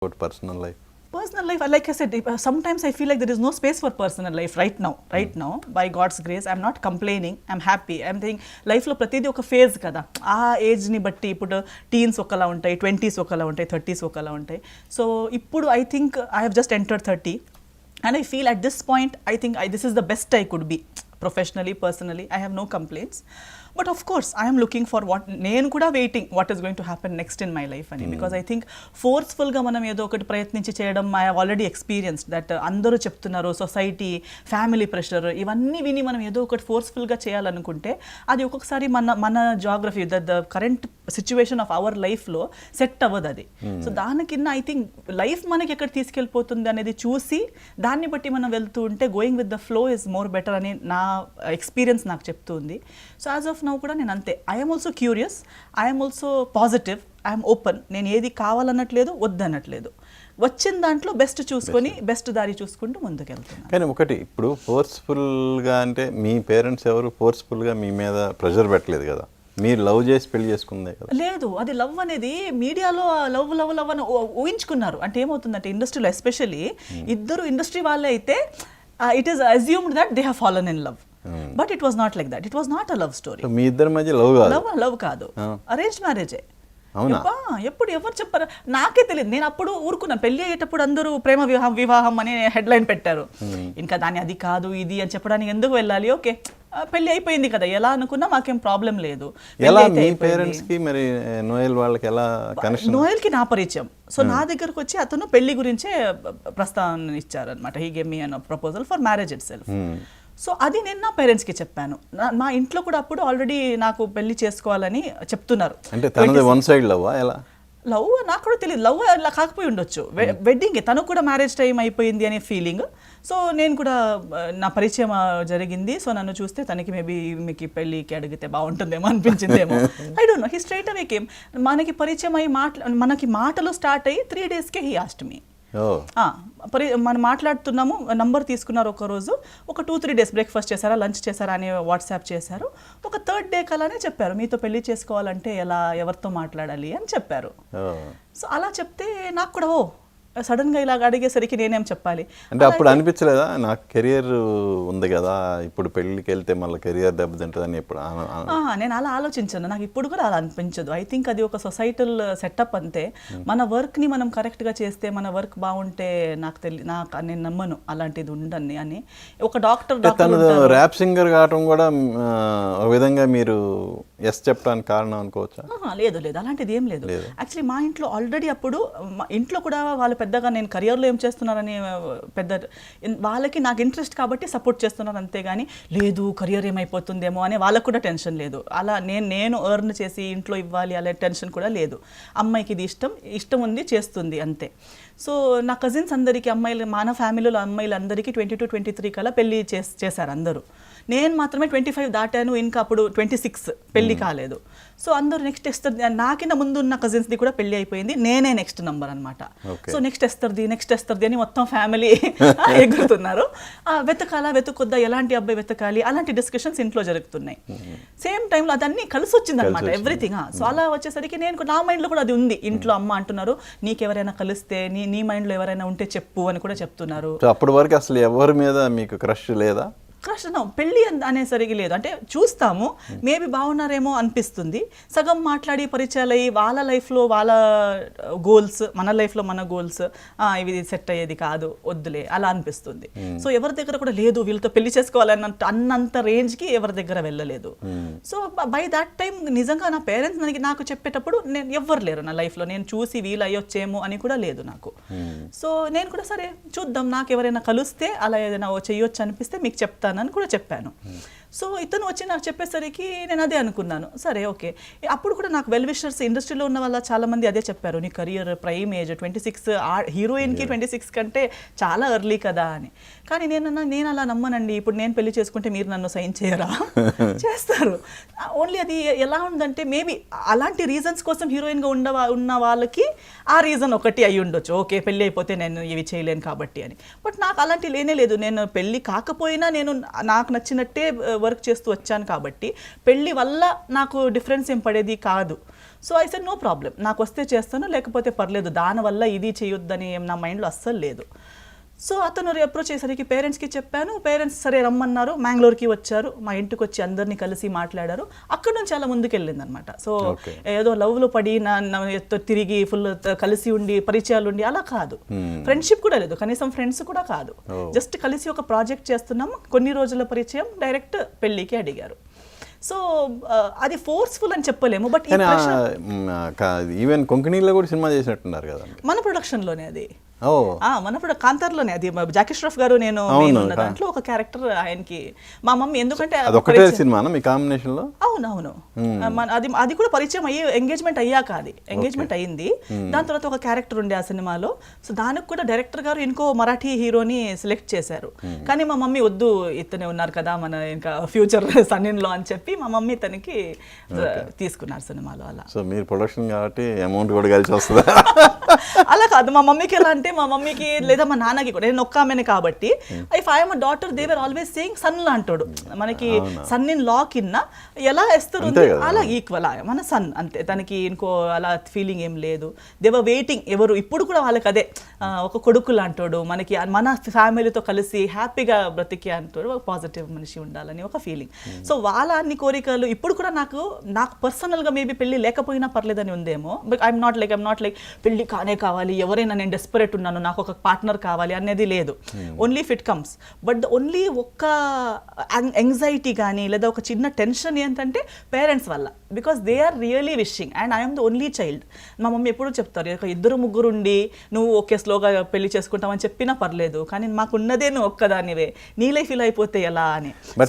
about personal life? Personal life, like I said, sometimes I feel like there is no space for personal life right now. By God's grace, I'm not complaining. I'm happy. I'm thinking life లో ప్రతిదీ ఒక phase కదా, ఆ ఏజ్ని బట్టి ఇప్పుడు teens ఒకలా ఉంటాయి, 20s ఒకలా ఉంటాయి, 30s ఒకలా ఉంటాయి. సో ఇప్పుడు I think I have just entered 30 and I feel at this point I think this is the best I could be. Professionally, personally, I have no complaints. But of course, I am looking for what నేను కూడా waiting what is going to happen next in my life అని. Because I think ఫోర్స్ఫుల్గా మనం ఏదో ఒకటి ప్రయత్నించి చేయడం I have already experienced that. అందరూ చెప్తున్నారు, సొసైటీ, ఫ్యామిలీ ప్రెషర్, ఇవన్నీ విని మనం ఏదో ఒకటి ఫోర్స్ఫుల్గా చేయాలనుకుంటే అది ఒక్కొక్కసారి మన geography the current situation of our లైఫ్లో సెట్ అవ్వదు అది. సో దాని కింద ఐ థింక్ లైఫ్ మనకి ఎక్కడ తీసుకెళ్ళిపోతుంది అనేది చూసి దాన్ని బట్టి మనం వెళ్తూ ఉంటే going with the flow is more better అని నా ఎక్స్పీరియన్స్ నాకు చెప్తుంది. సో యాజ్ ఆఫ్ నౌ కూడా నేను అంతే. I'm also curious, I'm also positive, I'm open. నేను ఏది కావాలన్నట్లేదు, వద్దనట్లేదు. వచ్చిన దాంట్లో బెస్ట్ చూసుకొని బెస్ట్ దారి చూసుకుంటూ ముందుకెళ్తున్నాను. కానీ ఒకటి, ఇప్పుడు ఫోర్స్ఫుల్గా అంటే మీ పేరెంట్స్ ఎవరు ఫోర్స్ఫుల్గా మీ మీద ప్రెషర్ పెట్టలేదు కదా, మీరు లవ్ చేసి పెళ్లి చేసుకుందే కదా? లేదు, అది లవ్ అనేది మీడియాలో లవ్ లవ్ లవ్ అని ఊహించుకున్నారు. అంటే ఏమవుతుందంటే ఇండస్ట్రీలో ఎస్పెషల్లీ ఇద్దరు ఇండస్ట్రీ వాళ్ళే అయితే it is assumed that they have fallen in love. But it was not like that. It was not a love story. మీ ఇద్దరి మధ్య లవ్ కాదు, లవ్ కాదు, అరేంజ్డ్ మ్యారేజే. అవునా? ఎప్పుడు ఎవరు చెప్పారు నాకే తెలియదు. నేను అప్పుడు ఊరుకున్నాను. పెళ్లి అయ్యేటప్పుడు అందరూ ప్రేమ వివాహం అని హెడ్లైన్ పెట్టారు. ఇంకా దాన్ని అది కాదు ఇది అని చెప్పడానికి ఎందుకు వెళ్ళాలి? ఓకే, పెళ్లి అయిపోయింది కదా, ఎలా అనుకున్నా మాకేం ప్రాబ్లం లేదు. ఎలా మీ పేరెంట్స్ కి మరి నోయల్ వాళ్ళకి ఎలా కనెక్షన్? నోయల్ కి నా పరిచయం. సో నా దగ్గరకు వచ్చి అతను పెళ్లి గురించే ప్రస్తావన ఇచ్చారనమాట. He gave me an proposal for marriage it self. So అది నేను నా పేరెంట్స్కి చెప్పాను. మా ఇంట్లో కూడా అప్పుడు ఆల్రెడీ నాకు పెళ్లి చేసుకోవాలని చెప్తున్నారు. అంటే తనది వన్ సైడ్ లవ్? ఎలా లవ్ నాకు కూడా తెలియదు. లవ్ అలా కాకపోయి ఉండొచ్చు. వెడ్డింగ్ తనకు కూడా మ్యారేజ్ టైం అయిపోయింది అనే ఫీలింగ్. సో నేను కూడా నా పరిచయం జరిగింది. సో నన్ను చూస్తే తనకి మేబీ మీకు పెళ్ళికి అడిగితే బాగుంటుందేమో అనిపించిందేమో. I don't know. He straight away came. మనకి పరిచయం అయ్యి మనకి మాటలు స్టార్ట్ అయ్యి 3 daysకే హీ ఆస్క్డ్ మీ. మనం మాట్లాడుతున్నాము, నంబర్ తీసుకున్నారు. ఒక రోజు ఒక 2-3 days బ్రేక్ఫాస్ట్ చేశారా, లంచ్ చేశారా అని వాట్సాప్ చేశారు. ఒక 3rd day కలానే చెప్పారు, మీతో పెళ్లి చేసుకోవాలంటే ఎలా, ఎవరితో మాట్లాడాలి అని చెప్పారు. సో అలా చెప్తే నాకు కూడా సడన్ గా ఇలా అడిగేసరికి నేనేం చెప్పాలి అంటే అప్పుడు అనిపించలేదా నాకు కెరియర్ ఉంది కదా, ఇప్పుడు పెళ్లికి వెళ్తే మళ్ళీ కెరియర్ దెబ్బతింటుందని? ఇప్పుడు నేను అలా ఆలోచించాను. నాకు ఇప్పుడు కూడా అలా అనిపించదు. ఐ థింక్ అది ఒక సొసైటల్ సెటప్ అంతే. మన వర్క్ని మనం కరెక్ట్గా చేస్తే, మన వర్క్ బాగుంటే నేను నమ్మను అలాంటిది ఉండని అని. ఒక డాక్టర్ ర్యాప్ సింగర్ కావటం కూడా ఒక విధంగా మీరు ఎస్ చెప్పడానికి కారణం అనుకోవచ్చా? లేదు అలాంటిది ఏం లేదు. యాక్చువల్లీ మా ఇంట్లో ఆల్రెడీ అప్పుడు ఇంట్లో కూడా వాళ్ళు పెద్దగా నేను కెరియర్లో ఏం చేస్తున్నారని పెద్ద వాళ్ళకి నాకు ఇంట్రెస్ట్ కాబట్టి సపోర్ట్ చేస్తున్నారు అంతేగాని లేదు కెరియర్ ఏమైపోతుందేమో అని వాళ్ళకు కూడా టెన్షన్ లేదు. అలా నేను ఎర్న్ చేసి ఇంట్లో ఇవ్వాలి అనే టెన్షన్ కూడా లేదు. అమ్మాయికి ఇది ఇష్టం ఉంది, చేస్తుంది అంతే. సో నా కజిన్స్ అందరికీ అమ్మాయిలు, మన ఫ్యామిలీలో అమ్మాయిలు అందరికీ 22-23 కల్లా పెళ్లి చేశారు అందరూ. నేను మాత్రమే 25 దాటాను, ఇంకా అప్పుడు 26 పెళ్లి కాలేదు. సో అందరూ నెక్స్ట్ ఎస్తర్ది, నాకింద ముందు ఉన్న కజిన్స్ది కూడా పెళ్లి అయిపోయింది, నేనే నెక్స్ట్ నంబర్ అనమాట. సో నెక్స్ట్ ఎస్తర్ది అని మొత్తం ఫ్యామిలీ ఎగురుతున్నారు. వెతుకొద్దా, ఎలాంటి అబ్బాయి వెతకాలి, అలాంటి డిస్కషన్స్ ఇంట్లో జరుగుతున్నాయి. సేమ్ టైంలో అదన్నీ కలిసి వచ్చింది అనమాట, ఎవ్రీథింగ్. సో అలా వచ్చేసరికి నేను నా మైండ్లో కూడా అది ఉంది. ఇంట్లో అమ్మ అంటున్నారు, నీకెవరైనా కలిస్తే, నీ మైండ్లో ఎవరైనా ఉంటే చెప్పు అని కూడా చెప్తున్నారు. అప్పటి వరకు అసలు ఎవరి మీద మీకు క్రష్ లేదా? క్రష్ పెళ్ళి అనేసరికి లేదు. అంటే చూస్తాము, మేబీ బాగున్నారేమో అనిపిస్తుంది. సగం మాట్లాడి పరిచయాలు అయ్యి వాళ్ళ లైఫ్లో వాళ్ళ గోల్స్, మన లైఫ్లో మన గోల్స్, ఇవి సెట్ అయ్యేది కాదు, వద్దులే అలా అనిపిస్తుంది. సో ఎవరి దగ్గర కూడా లేదు వీళ్ళతో పెళ్లి చేసుకోవాలన్నంత రేంజ్కి ఎవరి దగ్గర వెళ్ళలేదు. సో బై దట్ టైం నిజంగా నా పేరెంట్స్ నాకు చెప్పేటప్పుడు నేను ఎవ్వరు లేరు నా లైఫ్లో. నేను చూసి వీళ్ళు అయ్యొచ్చేమో అని కూడా లేదు నాకు. సో నేను కూడా సరే చూద్దాం, నాకు ఎవరైనా కలిస్తే అలా ఏదైనా చెయ్యొచ్చు అనిపిస్తే మీకు చెప్తాను అని కూడా చెప్పాను. సో ఇతను వచ్చి నాకు చెప్పేసరికి నేను అదే అనుకున్నాను, సరే ఓకే. అప్పుడు కూడా నాకు వెల్ విషర్స్ ఇండస్ట్రీలో ఉన్న వాళ్ళ చాలా మంది అదే చెప్పారు, నీ కెరియర్ ప్రైమ్ ఏజ్ 26, హీరోయిన్కి 26 కంటే చాలా ఎర్లీ కదా అని. కానీ నేను అలా నమ్మనండి. ఇప్పుడు నేను పెళ్లి చేసుకుంటే మీరు నన్ను సైన్ చేయరా? చేస్తారు. ఓన్లీ అది ఎలా ఉందంటే మేబీ అలాంటి రీజన్స్ కోసం హీరోయిన్గా ఉన్న వాళ్ళకి ఆ రీజన్ ఒకటి అయి ఉండొచ్చు, ఓకే పెళ్ళి అయిపోతే నేను ఇవి చేయలేను కాబట్టి అని. బట్ నాకు అలాంటి లేనే లేదు. నేను పెళ్ళి కాకపోయినా నేను నాకు నచ్చినట్టే వర్క్ చేస్తూ వచ్చాను కాబట్టి పెళ్ళి వల్ల నాకు డిఫరెన్స్ ఏం పడేది కాదు. So I said no problem, నాకు వస్తే చేస్తాను, లేకపోతే పర్లేదు, దానివల్ల ఇది చేయొద్దని నా మైండ్లో అస్సలు లేదు. సో అతను అప్రోచ్ చేసరికి పేరెంట్స్కి చెప్పాను, పేరెంట్స్ సరే రమ్మన్నారు, మ్యాంగ్లూర్కి వచ్చారు, మా ఇంటికి వచ్చి అందరినీ కలిసి మాట్లాడారు. అక్కడ నుంచి అలా ముందుకెళ్ళింది అనమాట. సో ఏదో లవ్లో పడి తిరిగి ఫుల్ కలిసి ఉండి పరిచయాలు ఉండి అలా కాదు, ఫ్రెండ్షిప్ కూడా లేదు, కనీసం ఫ్రెండ్స్ కూడా కాదు, జస్ట్ కలిసి ఒక ప్రాజెక్ట్ చేస్తున్నాము, కొన్ని రోజుల పరిచయం, డైరెక్ట్ పెళ్ళికి అడిగారు. సో అది ఫోర్స్ఫుల్ అని చెప్పలేము, బట్ ఈవెన్ కొంకణిలో కూడా సినిమా చేసినట్టున్నారు కదా మన ప్రొడక్షన్లోనే అది. మన కాంతార్లోనే అది జాకీ ష్రాఫ్ గారు నేను ఉన్న దాంట్లో ఒక క్యారెక్టర్ ఆయనకి మా మమ్మీ, ఎందుకంటే అదొకటే సినిమానా మీ కాంబినేషన్ లో? అవునవును, అది కూడా పరిచయం అయ్యి ఎంగేజ్మెంట్ అయ్యాక, అది ఎంగేజ్మెంట్ అయ్యింది, దాని తర్వాత ఒక క్యారెక్టర్ ఉండే ఆ సినిమాలో. సో దానికి కూడా డైరెక్టర్ గారు ఇంకో మరాఠీ హీరోని సెలెక్ట్ చేశారు, కానీ మా మమ్మీ వద్దు, ఇతనే ఉన్నారు కదా మన ఇంకా ఫ్యూచర్ సన్ ఇన్ లో అని చెప్పి మా మమ్మీ తనకి తీసుకున్నారు సినిమాలో. అలా సో మీరు ప్రొడక్షన్ కాబట్టి అమౌంట్ కూడా కలిసి వస్తుందా? అలా కాదు, మా మమ్మీకి ఎలా అంటే, మా మమ్మీకి లేదా మా నాన్నకి కూడా, నేను ఒక్క ఆమెనే కాబట్టి, if I'm daughter they were always saying son law అంటాడు, మనకి సన్ ఇన్ లా కింద ఎలా ఎస్తారు అలా ఈక్వల్ మన సన్ అంతే, తనకి ఇంకో అలా ఫీలింగ్ ఏం లేదు. దేవర్ వెయిటింగ్, ఎవరు ఇప్పుడు కూడా వాళ్ళకి అదే ఒక కొడుకులు అంటాడు, మనకి మన ఫ్యామిలీతో కలిసి హ్యాపీగా బ్రతికి అంటాడు, ఒక పాజిటివ్ మనిషి ఉండాలని ఒక ఫీలింగ్. సో వాళ్ళ అన్ని కోరికలు ఇప్పుడు కూడా నాకు పర్సనల్గా మేబీ పెళ్ళి లేకపోయినా పర్లేదని ఉందేమో, బట్ ఐఎమ్ నాట్ లైక్ పెళ్ళి కానే కావాలి, ఎవరైనా నేను డెస్పరేట్ ఉన్నాను, నాకు ఒక పార్ట్నర్ కావాలి అనేది లేదు, only if it comes. But only ఒక్క యాంగ్జైటీ కానీ లేదా ఒక చిన్న టెన్షన్ ఏంటంటే పేరెంట్స్ వల్ల, because they are really wishing and I'm the only child. మా మమ్మీ ఎప్పుడు చెప్తారు, ఒక ఇద్దరు ముగ్గురు ఉండి నువ్వు ఓకే స్లోగా పెళ్లి చేసుకుంటామని చెప్పినా పర్లేదు, కానీ మాకున్నదే నువ్వు ఒక్కదానివే, నీ లైఫ్ ఇలా అయిపోతే ఎలా అని. బట్